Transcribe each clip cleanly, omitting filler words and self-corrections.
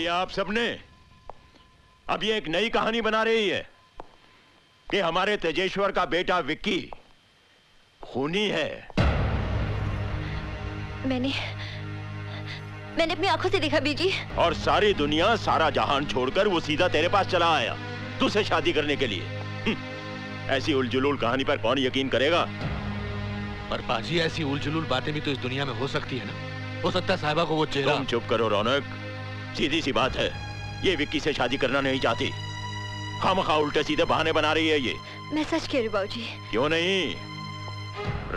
लिया आप सबने? अब ये एक नई कहानी बना रही है कि हमारे तेजेश्वर का बेटा विक्की खूनी है। मैंने अपनी आंखों से देखा बीजी। और सारी दुनिया, सारा जहान छोड़कर वो सीधा तेरे पास चला आया तुझसे शादी करने के लिए। ऐसी उलझुलूल कहानी पर कौन यकीन करेगा? पर पाजी, ऐसी उलझुलूल बातें भी तो इस दुनिया में हो सकती है ना। हो सकता है साहिबा को वो चेहरा। तुम चुप करो रौनक, सीधी सी बात है, ये विक्की से शादी करना नहीं चाहती। खामखा उल्टे सीधे बहाने बना रही है ये। मैं सच कह रही बाबूजी। क्यों नहीं?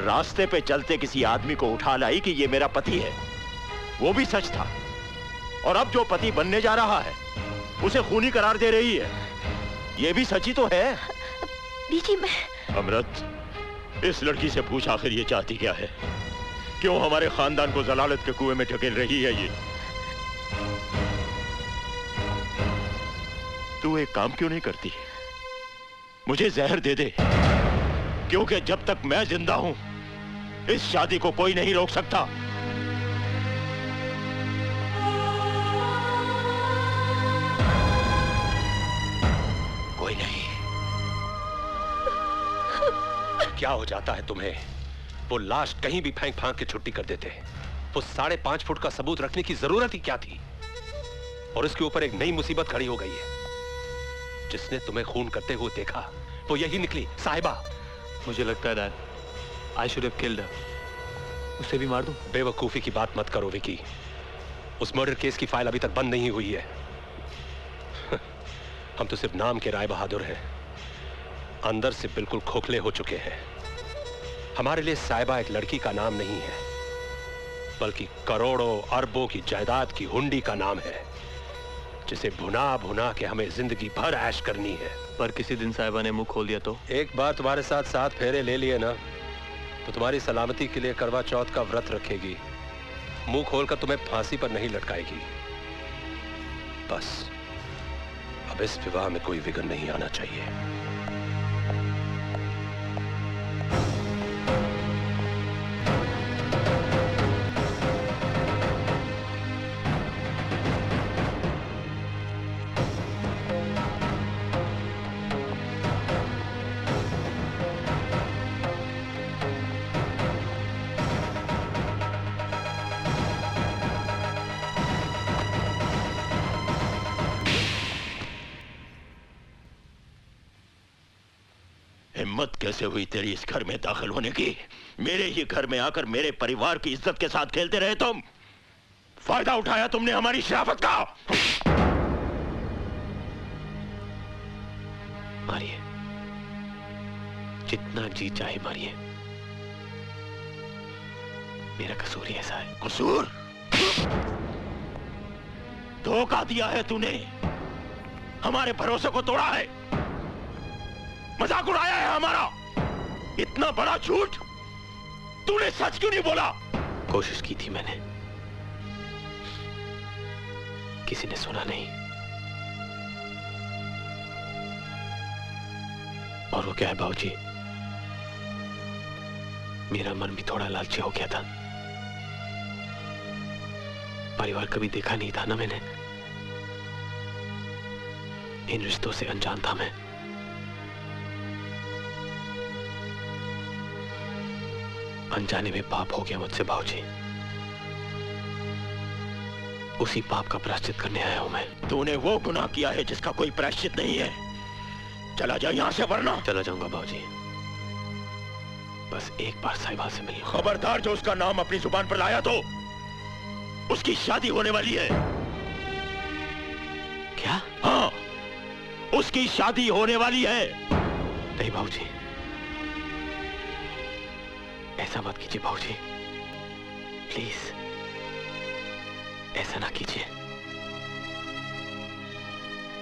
रास्ते पे चलते किसी आदमी को उठा लाई कि ये मेरा पति है, वो भी सच था। और अब जो पति बनने जा रहा है उसे खूनी करार दे रही है, ये भी सच ही तो है। बीजी मैं... अमृत, इस लड़की से पूछ आखिर ये चाहती क्या है? क्यों हमारे खानदान को जलालत के कुएं में ढकेल रही है ये? तू एक काम क्यों नहीं करती? मुझे जहर दे दे, क्योंकि जब तक मैं जिंदा हूं इस शादी को कोई नहीं रोक सकता। कोई नहीं। क्या हो जाता है तुम्हें? वो लाश कहीं भी फेंक फांक के छुट्टी कर देते हैं। वो 5.5 फुट का सबूत रखने की जरूरत ही क्या थी? और इसके ऊपर एक नई मुसीबत खड़ी हो गई है। जिसने तुम्हें खून करते हुए देखा वो यही निकली, साहिबा। मुझे लगता है dad, I should have killed her. उसे भी मार दूं? बेवकूफी की बात मत करो विकी। उस मर्डर केस की फाइल अभी तक बंद नहीं हुई है। हम तो सिर्फ नाम के राय बहादुर हैं, अंदर से बिल्कुल खोखले हो चुके हैं। हमारे लिए साहिबा एक लड़की का नाम नहीं है, बल्कि करोड़ों अरबों की जायदाद की हुंडी का नाम है, जिसे भुना भुना के हमें जिंदगी भर ऐश करनी है। पर किसी दिन साहिबा ने मुंह खोल दिया तो? एक बार तुम्हारे साथ 7 फेरे ले लिए ना, तो तुम्हारी सलामती के लिए करवा चौथ का व्रत रखेगी। मुंह खोलकर तुम्हें फांसी पर नहीं लटकाएगी। बस अब इस विवाह में कोई विघ्न नहीं आना चाहिए। हिम्मत कैसे हुई तेरी इस घर में दाखिल होने की? मेरे ही घर में आकर मेरे परिवार की इज्जत के साथ खेलते रहे तुम। फायदा उठाया तुमने हमारी शराफत का। मारिए, जितना जी चाहे मारिए, मेरा कसूर ही ऐसा है। कसूर? धोखा दिया है तूने, हमारे भरोसे को तोड़ा है, मजाक उड़ाया है हमारा। इतना बड़ा झूठ तूने सच क्यों नहीं बोला? कोशिश की थी मैंने, किसी ने सुना नहीं। और वो क्या है बाबूजी, मेरा मन भी थोड़ा लालची हो गया था। परिवार कभी देखा नहीं था ना मैंने, इन रिश्तों से अनजान था मैं। अनजाने में पाप हो गया मुझसे बाबूजी, उसी पाप का प्रायश्चित करने आया हूं मैं। तूने वो गुनाह किया है जिसका कोई प्रायश्चित नहीं है। चला जा यहां से, वरना। चला जाऊंगा बाबूजी, बस एक बार साहिबा से मिलिए। खबरदार, जो उसका नाम अपनी जुबान पर लाया तो उसकी शादी होने वाली है। क्या? हाँ, उसकी शादी होने वाली है। नहीं बाबूजी, ऐसा मत कीजिए बाबूजी, प्लीज ऐसा ना कीजिए।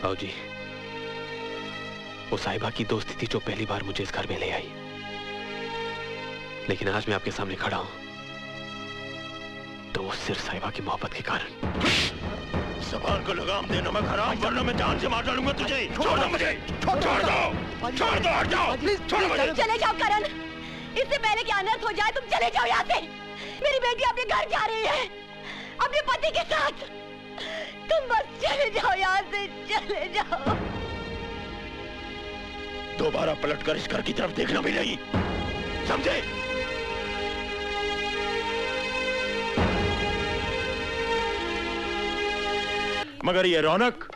बाबूजी, वो साहिबा की दोस्ती थी जो पहली बार मुझे इस घर में ले आई, लेकिन आज मैं आपके सामने खड़ा हूं तो वो सिर्फ साहिबा की मोहब्बत के कारण। ज़बान को लगाम दे नमक हराम, वरना मैं जान से मार डालूंगा तुझे। छोड़ दो मुझे, छोड़ दो, छोड़ दो, हट जाओ, छोड़ो मुझे। चले जाओ करण, इससे पहले कि अनर्थ हो जाए तुम चले जाओ यहाँ से। मेरी बेटी अपने घर जा रही है, अपने पति के साथ। तुम बस चले जाओ यहाँ से, चले जाओ। दोबारा पलटकर इस घर की तरफ देखना भी नहीं, समझे? मगर ये रौनक,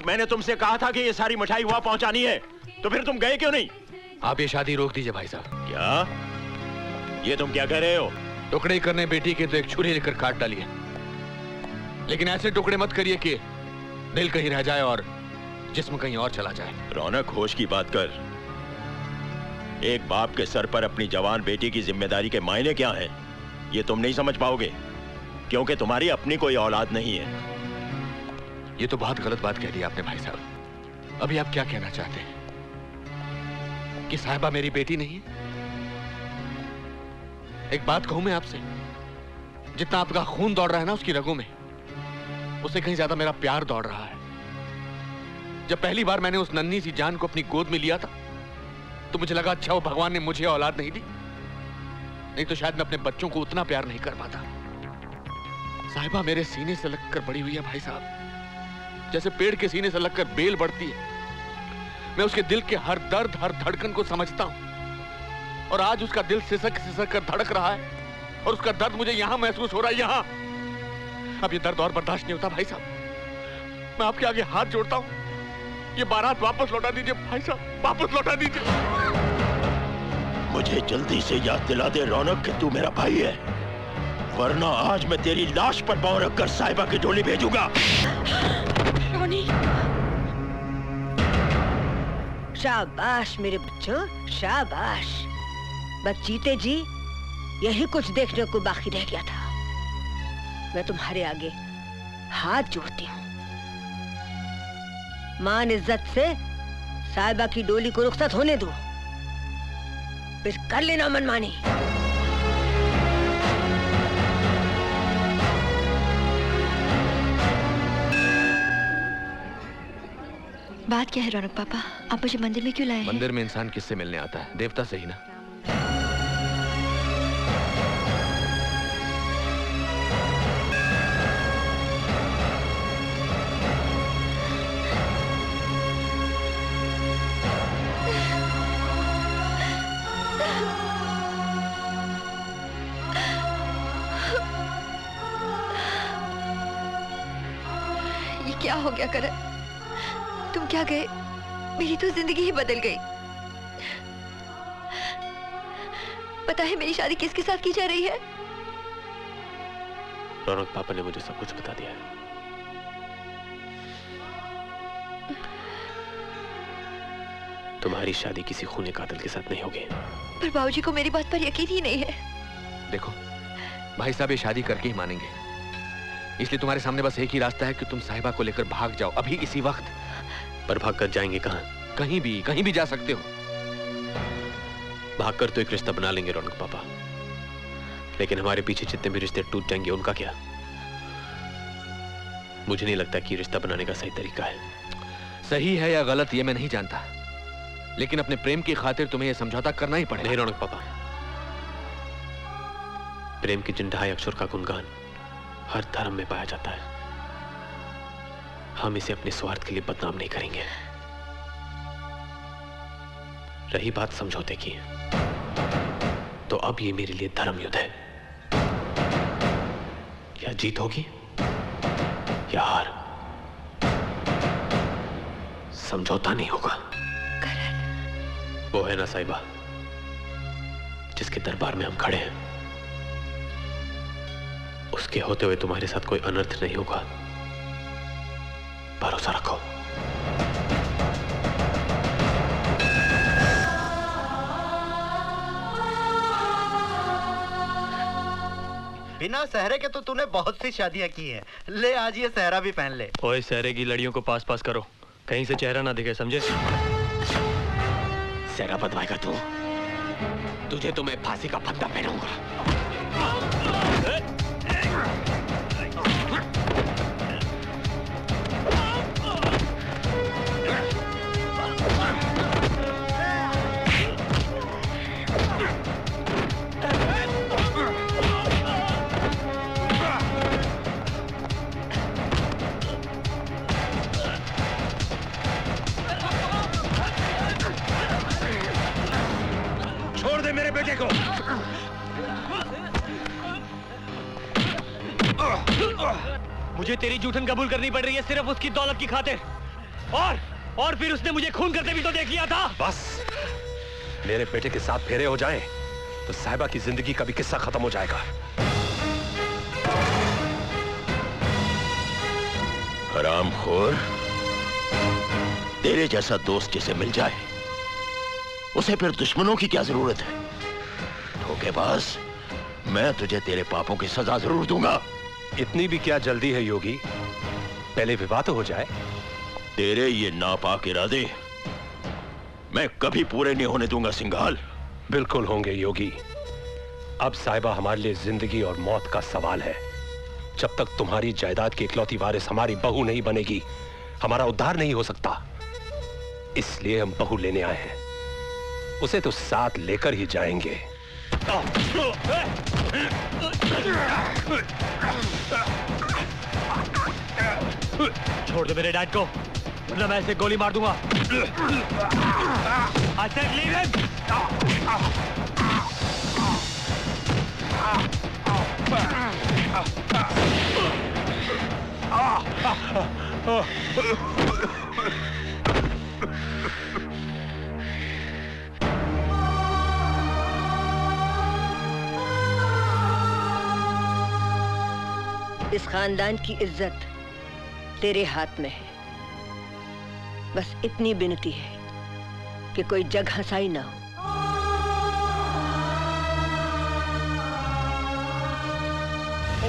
मैंने तुमसे कहा था कि ये सारी मिठाई वहां पहुंचानी है, तो फिर तुम गए क्यों नहीं? आप ये शादी रोक दीजिए भाई साहब। क्या? ये तुम क्या कह रहे हो? टुकड़े करने बेटी के तो एक छुरी लेकर काट डालिए, लेकिन ऐसे टुकड़े मत करिए कि दिल कहीं रह जाए और जिस्म कहीं और चला जाए। रौनक, होश की बात कर। एक बाप के सर पर अपनी जवान बेटी की जिम्मेदारी के मायने क्या हैं, ये तुम नहीं समझ पाओगे, क्योंकि तुम्हारी अपनी कोई औलाद नहीं है। ये तो बहुत गलत बात कह दी आपने भाई साहब। अभी आप क्या कहना चाहते हैं कि साहिबा मेरी बेटी नहीं है? एक बात कहूं मैं आपसे, जितना आपका खून दौड़ रहा है ना उसकी रगों में, उससे कहीं ज्यादा मेरा प्यार दौड़ रहा है। जब पहली बार मैंने उस नन्ही सी जान को अपनी गोद में लिया था तो मुझे लगा अच्छा वो भगवान ने मुझे औलाद नहीं दी, नहीं तो शायद मैं अपने बच्चों को उतना प्यार नहीं कर पाता। साहिबा मेरे सीने से लगकर बड़ी हुई है भाई साहब, जैसे पेड़ के सीने से लगकर बेल बढ़ती है। मैं उसके दिल के हर दर्द, हर धड़कन को समझता हूं, और आज उसका दिल सिसक सिसक कर धड़क रहा है और उसका दर्द मुझे यहां महसूस हो रहा है, यहां। अब ये दर्द और बर्दाश्त नहीं होता भाई साहब, मैं आपके आगे हाथ जोड़ता हूं, ये बारात वापस लौटा दीजिए भाई साहब, वापस लौटा दीजिए। मुझे जल्दी से याद दिला दे रौनक कि तू मेरा भाई है, वरना आज मैं तेरी लाश पर पांव रखकर साहिबा की डोली भेजूंगा। रोनी, शाबाश मेरे बच्चों, शाबाश। बस जीते जी यही कुछ देखने को बाकी रह गया था। मैं तुम्हारे आगे हाथ जोड़ती हूँ, मान इज्जत से साहिबा की डोली को रुखसत होने दो, फिर कर लेना मनमानी। बात क्या है रौनक पापा? आप मुझे मंदिर में क्यों लाए हैं? मंदिर में इंसान किससे मिलने आता है? देवता से ही ना। ये क्या हो गया करण? तुम क्या गए? मेरी तो जिंदगी ही बदल गई। पता है मेरी शादी किसके साथ की जा रही है? रौनक पापा ने मुझे सब कुछ बता दिया है। तुम्हारी शादी किसी खूनी कातिल के साथ नहीं होगी। पर बाबूजी को मेरी बात पर यकीन ही नहीं है। देखो भाई साहब, ये शादी करके ही मानेंगे, इसलिए तुम्हारे सामने बस एक ही रास्ता है कि तुम साहिबा को लेकर भाग जाओ अभी इसी वक्त। पर भागकर जाएंगे कहां? कहीं भी जा सकते हो। भागकर तो एक रिश्ता बना लेंगे रौनक पापा, लेकिन हमारे पीछे जितने भी रिश्ते टूट जाएंगे उनका क्या? मुझे नहीं लगता कि रिश्ता बनाने का सही तरीका है। सही है या गलत ये मैं नहीं जानता, लेकिन अपने प्रेम की खातिर तुम्हें यह समझौता करना ही पड़ेगा। नहीं रौनक पापा, प्रेम की जिन ढाई अक्षर का गुणगान हर धर्म में पाया जाता है, हम इसे अपने स्वार्थ के लिए बदनाम नहीं करेंगे। रही बात समझौते की, तो अब ये मेरे लिए धर्म युद्ध है। या जीत होगी या हार, समझौता नहीं होगा। वो है ना साहिबा जिसके दरबार में हम खड़े हैं, उसके होते हुए तुम्हारे साथ कोई अनर्थ नहीं होगा, भरोसा रखो। बिना सहरे के तो तूने बहुत सी शादियां की हैं। ले आज ये सहरा भी पहन ले। ओए सहरे की लड़ियों को पास पास करो, कहीं से चेहरा ना दिखे, समझे? सहरा बदवाएगा तू, तुझे तो मैं फांसी का फंदा पहनाऊंगा। मेरे बेटे को। मुझे तेरी जूठन कबूल करनी पड़ रही है सिर्फ उसकी दौलत की खातिर। और फिर उसने मुझे खून करते भी तो देख लिया था। बस मेरे बेटे के साथ फेरे हो जाएं, तो साहिबा की जिंदगी का भी किस्सा खत्म हो जाएगा। हरामखोर, तेरे जैसा दोस्त जिसे मिल जाए उसे फिर दुश्मनों की क्या जरूरत है? धोखेबाज, मैं तुझे तेरे पापों की सजा जरूर दूंगा। इतनी भी क्या जल्दी है योगी? पहले विवाह तो हो जाए। तेरे ये नापाक इरादे मैं कभी पूरे नहीं होने दूंगा सिंघाल। बिल्कुल होंगे योगी। अब साहिबा हमारे लिए जिंदगी और मौत का सवाल है। जब तक तुम्हारी जायदाद की इकलौती वारिस हमारी बहू नहीं बनेगी, हमारा उद्धार नहीं हो सकता। इसलिए हम बहू लेने आए हैं। उसे तो साथ लेकर ही जाएंगे। छोड़ दो मेरे डैड को, वरना मैं इसे गोली मार दूंगा। I said leave him! इस खानदान की इज्जत तेरे हाथ में है। बस इतनी विनती है कि कोई जग हंसाई ना हो।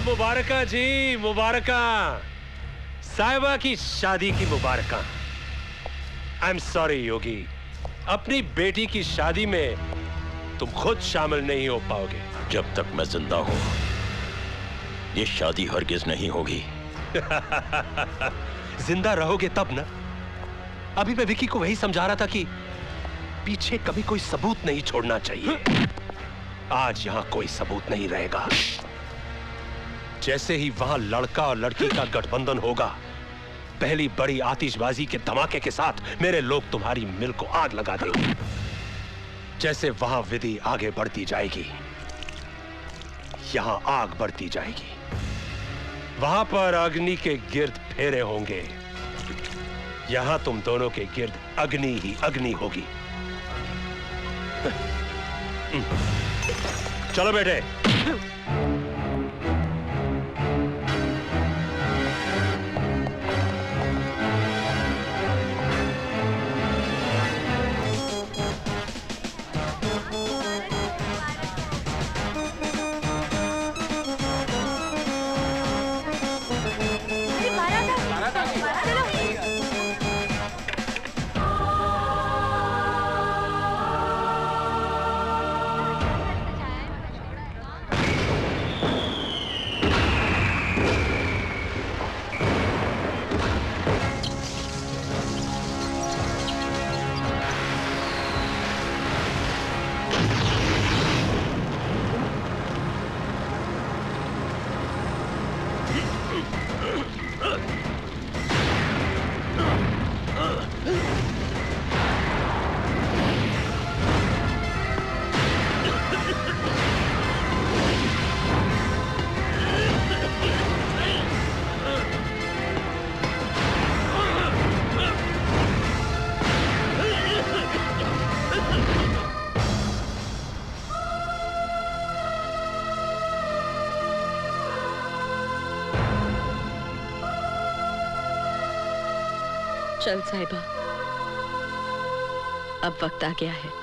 मुबारका जी, मुबारका। साहिबा की शादी की मुबारका। आई एम सॉरी योगी, अपनी बेटी की शादी में तुम खुद शामिल नहीं हो पाओगे। जब तक मैं जिंदा हूं ये शादी हरगिज नहीं होगी। जिंदा रहोगे तब ना। अभी मैं विकी को वही समझा रहा था कि पीछे कभी कोई सबूत नहीं छोड़ना चाहिए। आज यहां कोई सबूत नहीं रहेगा। जैसे ही वहां लड़का और लड़की का गठबंधन होगा, पहली बड़ी आतिशबाजी के धमाके के साथ मेरे लोग तुम्हारी मिल को आग लगा देंगे। जैसे वहां विधि आगे बढ़ती जाएगी, यहां आग बढ़ती जाएगी। वहां पर अग्नि के गिर्द फेरे होंगे, यहां तुम दोनों के गिर्द अग्नि ही अग्नि होगी। चलो बेटे। चल साहिबा, अब वक्त आ गया है।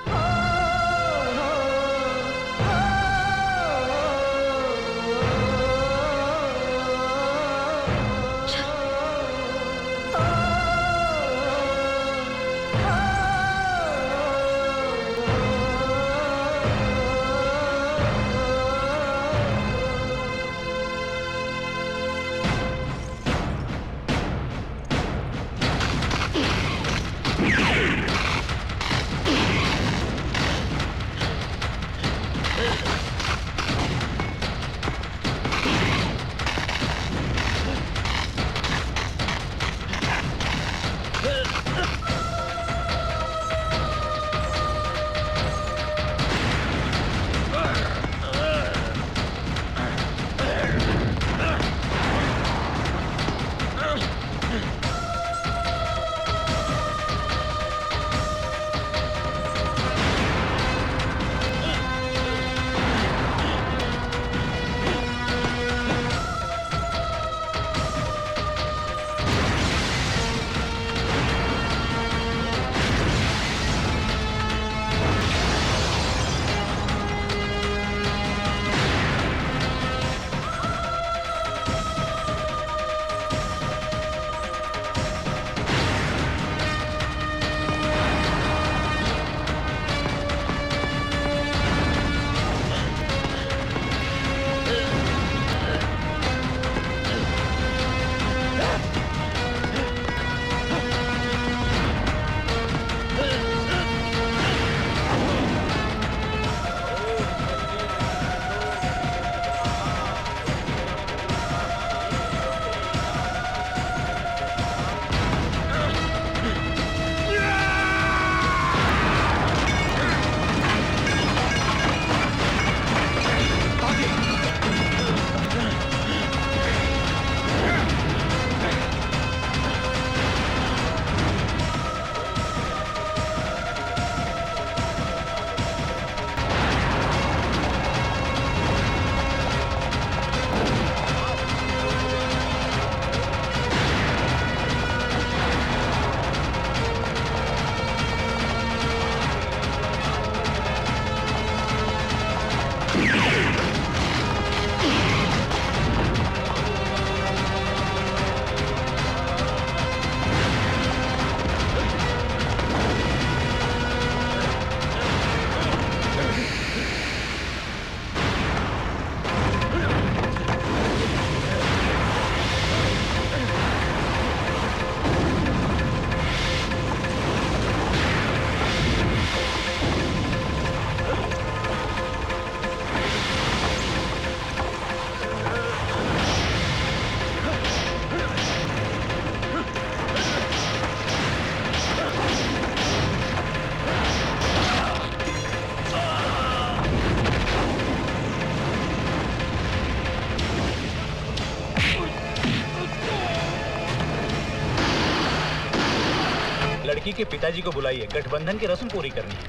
लड़की के पिताजी को बुलाइए, गठबंधन की रस्म पूरी करनी है।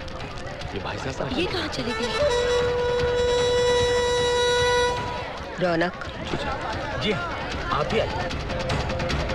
ये भाई साहब ये कहाँ चली गई? रौनक, जी हाँ, आप भी आइए।